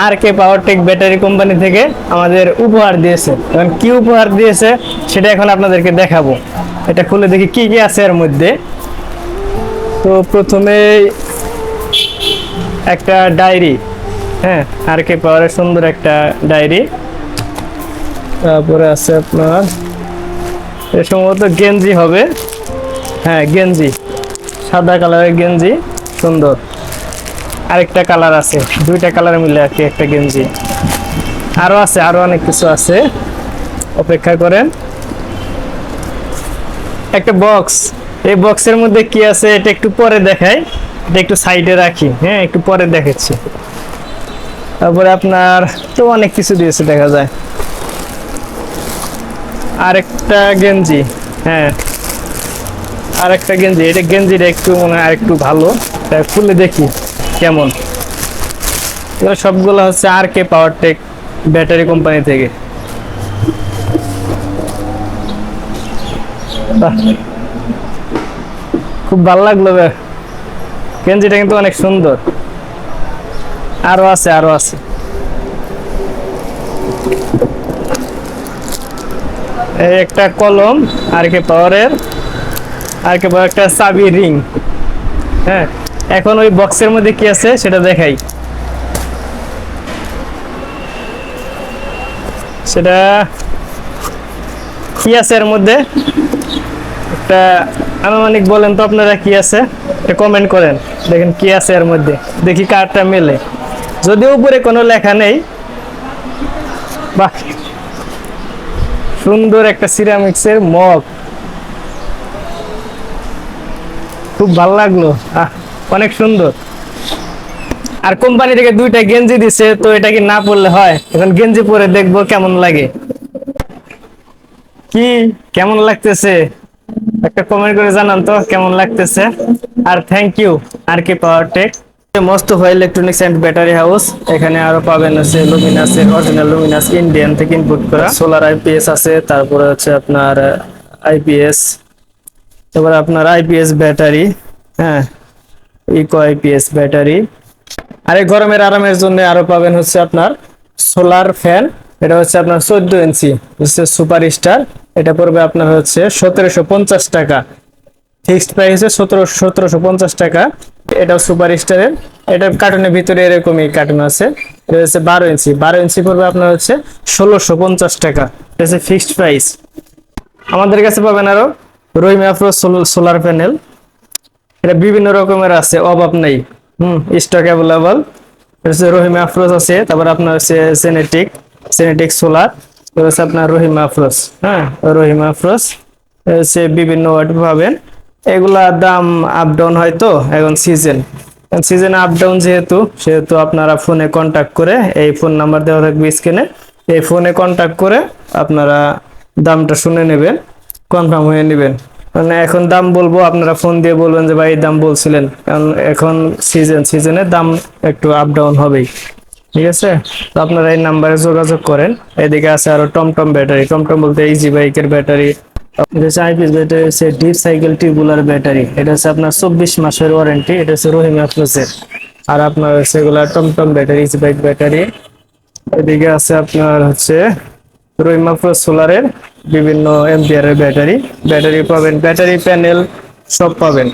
আর K Powertech battery company থেকে আমাদের উপহার দিয়েছে। এখন কি উপহার দিয়েছে সেটা এখন আপনাদেরকে দেখাবো। এটা খুলে দেখি কি কি আছে এর মধ্যে। তো প্রথমে একটা ডায়েরি, হ্যাঁ, আর কে পাওয়ারের সুন্দর একটা ডায়েরি। তারপরে আছে আপনার সম্ভবত গেঞ্জি হবে, হ্যাঁ গেঞ্জি, সাদা কালারের গেঞ্জি, সুন্দর। আরেকটা কালার আছে, দুইটা কালার মিলে আর কি একটা গেঞ্জি। আরো আছে, আরো অনেক কিছু আছে, অপেক্ষা করেন। একটা বক্স, এই বক্সের মধ্যে কি আছে এটা একটু পরে দেখাই, এটা একটু সাইডে রাখি, হ্যাঁ একটু পরে দেখাচ্ছি। তারপরে আপনার তো অনেক কিছু দিয়েছে দেখা যায়। আরেকটা গেঞ্জি, হ্যাঁ আরেকটা গেঞ্জি, এটা গেঞ্জিটা একটু মনে হয় আরেকটু ভালো, তাই খুলে দেখি কেমন। এগুলো সবগুলো হচ্ছে আর কে পাওয়ারটেক ব্যাটারি কোম্পানি থেকে। খুব ভালো লাগলো, গেঞ্জিটা কিন্তু অনেক সুন্দর। আরো আছে, আরো আছে। এই একটা কলম আর কে পাওয়ারের, আর কে পাওয়ার একটা চাবি রিং। হ্যাঁ, এখন ওই বক্সের মধ্যে কি আছে সেটা দেখাই। সেটা কি আছে এর মধ্যে একটা আনুমানিক বলেন তো আপনারা কি আছে, এটা কমেন্ট করেন। দেখেন কি আছে এর মধ্যে, দেখি কারটা মেলে। যদিও উপরে কোনো লেখা নেই, বাহ সুন্দর একটা সিরামিক্সের মগ, খুব ভালো লাগলো, অনেক সুন্দর। আর কোম্পানি থেকে দুইটা গেঞ্জি দিছে, তো এটা কি না পরলে হয়? এখন গেঞ্জি পরে দেখবো কেমন লাগে, কি কেমন লাগতেছে একটা কমেন্ট করে জানান তো কেমন লাগতেছে। আর thank you R K Powertech, Mostafa electronics and battery house. এখানে আরো পাবেন হচ্ছে লুমিনাসের অরিজিনাল লুমিনাস ইন্ডিয়ান থেকে ইনপুট করা সোলার আইপিএস আছে, তারপরে হচ্ছে আপনার আইপিএস, তারপরে আপনার আইপিএস ব্যাটারি, হ্যাঁ ইকো আইপিএস ব্যাটারি। আর এই গরমের আরামের জন্য আরো পাবেন হচ্ছে আপনার সোলার ফ্যান। এটা হচ্ছে আপনার 14 ইঞ্চি, হচ্ছে সুপার স্টার। এটা পড়বে আপনার হচ্ছে 1750 টাকা, ফিক্সড প্রাইস হচ্ছে 1750 টাকা। এটাও সুপার স্টারের, এটা কার্টুনের ভিতরে এরকমই কার্টুন আছে। এটা হচ্ছে 12 ইঞ্চি, 12 ইঞ্চি পড়বে আপনার হচ্ছে 1650 টাকা, এটা হচ্ছে ফিক্সড প্রাইস। আমাদের কাছে পাবেন আরো রহিম আফরোজ সোলার প্যানেল। এটা বিভিন্ন রকমের আছে, অভাব নেই, স্টক অ্যাভেলেবল। রহিম আফরোজ আছে, তারপর আপনার হচ্ছে জেনেটিক সোলার, হচ্ছে আপনার রহিম আফরোজ, হ্যাঁ রহিম আফরোজ হচ্ছে বিভিন্ন ওয়াট পাবেন। এগুলা দাম আপ ডাউন হয়, তো এখন সিজন আপ ডাউন সেহেতু আপনারা ফোনে কন্ট্যাক্ট করে, এই ফোন নাম্বার দেওয়া থাকবে স্ক্রিনে, এই ফোনে কন্ট্যাক্ট করে আপনারা দামটা শুনে নেবেন, কনফার্ম হয়ে নেবেন। মানে এখন দাম বলবো, আপনারা ফোন দিয়ে বলবেন যে ভাই দাম বলছিলেন, কারণ এখন সিজনে দাম একটু আপ ডাউন হবেই, ঠিক আছে। তো আপনারা এই নাম্বারে যোগাযোগ করেন। এদিকে আছে আরো টমটম ব্যাটারি, টমটম বলতে ইজি বাইকের ব্যাটারি। এটা হচ্ছে আইপিএস ব্যাটারি, হচ্ছে ডিপ সাইকেল টিউবুলার ব্যাটারি। এটা হচ্ছে আপনার 24 মাসের ওয়ারেন্টি, এটা হচ্ছে রহিম আফরোজের। আর আপনার সেগুলা টমটম ব্যাটারি, ইজি বাইক ব্যাটারি। এদিকে আছে আপনার হচ্ছে রহিম আফরোজ সোলারের বিভিন্ন এম্পিয়ারের ব্যাটারি পাবেন, ব্যাটারি প্যানেল সব পাবেন।